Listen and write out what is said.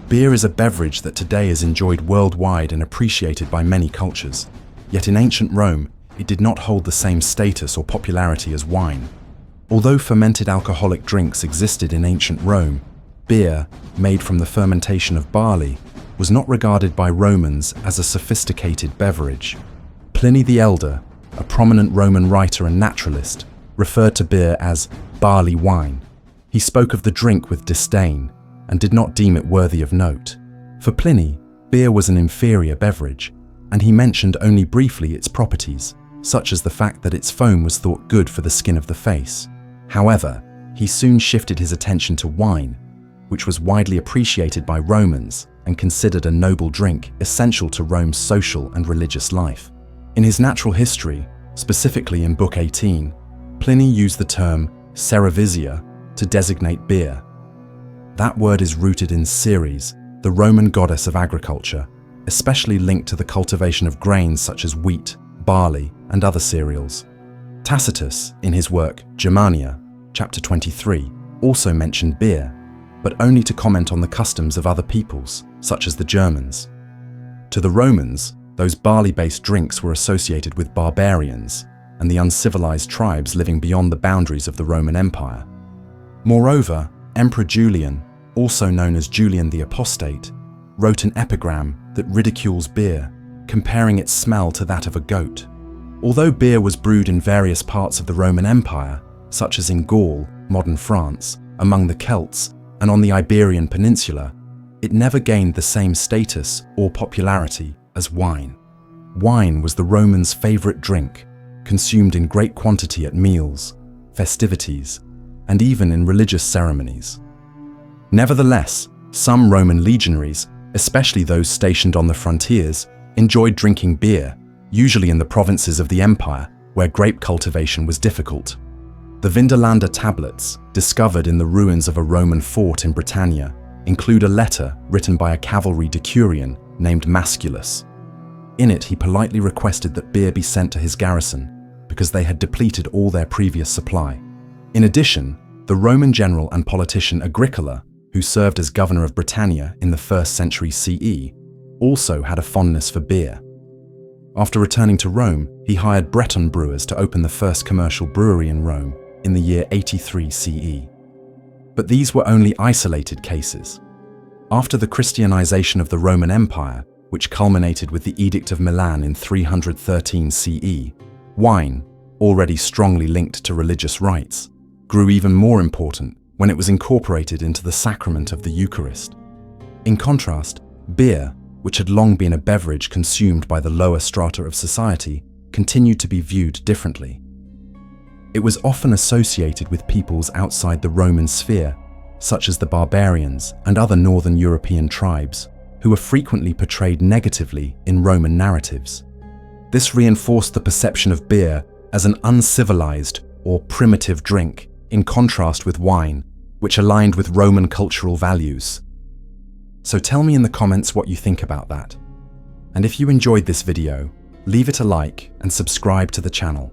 Beer is a beverage that today is enjoyed worldwide and appreciated by many cultures. Yet in ancient Rome, it did not hold the same status or popularity as wine. Although fermented alcoholic drinks existed in ancient Rome, beer, made from the fermentation of barley, was not regarded by Romans as a sophisticated beverage. Pliny the Elder, a prominent Roman writer and naturalist, referred to beer as barley wine. He spoke of the drink with disdain and did not deem it worthy of note. For Pliny, beer was an inferior beverage, and he mentioned only briefly its properties, such as the fact that its foam was thought good for the skin of the face. However, he soon shifted his attention to wine, which was widely appreciated by Romans and considered a noble drink essential to Rome's social and religious life. In his natural history, specifically in Book 18, Pliny used the term cerevisia to designate beer. That word is rooted in Ceres, the Roman goddess of agriculture, especially linked to the cultivation of grains such as wheat, barley, and other cereals. Tacitus, in his work Germania, chapter 23, also mentioned beer, but only to comment on the customs of other peoples, such as the Germans. To the Romans, those barley-based drinks were associated with barbarians and the uncivilized tribes living beyond the boundaries of the Roman Empire. Moreover, Emperor Julian, also known as Julian the Apostate, wrote an epigram that ridicules beer, comparing its smell to that of a goat. Although beer was brewed in various parts of the Roman Empire, such as in Gaul, modern France, among the Celts, and on the Iberian Peninsula, it never gained the same status or popularity as wine. Wine was the Romans' favorite drink, consumed in great quantity at meals, festivities, and even in religious ceremonies. Nevertheless, some Roman legionaries, especially those stationed on the frontiers, enjoyed drinking beer, usually in the provinces of the empire where grape cultivation was difficult. The Vindolanda tablets, discovered in the ruins of a Roman fort in Britannia, include a letter written by a cavalry decurion named Masculus. In it, he politely requested that beer be sent to his garrison because they had depleted all their previous supply. In addition, the Roman general and politician Agricola, who served as governor of Britannia in the 1st century CE, also had a fondness for beer. After returning to Rome, he hired Breton brewers to open the first commercial brewery in Rome in the year 83 CE. But these were only isolated cases. After the Christianization of the Roman Empire, which culminated with the Edict of Milan in 313 CE, wine, already strongly linked to religious rites, grew even more important when it was incorporated into the sacrament of the Eucharist. In contrast, beer, which had long been a beverage consumed by the lower strata of society, continued to be viewed differently. It was often associated with peoples outside the Roman sphere, such as the barbarians and other northern European tribes, who were frequently portrayed negatively in Roman narratives. This reinforced the perception of beer as an uncivilized or primitive drink, in contrast with wine, which aligned with Roman cultural values. So tell me in the comments what you think about that. And if you enjoyed this video, leave it a like and subscribe to the channel.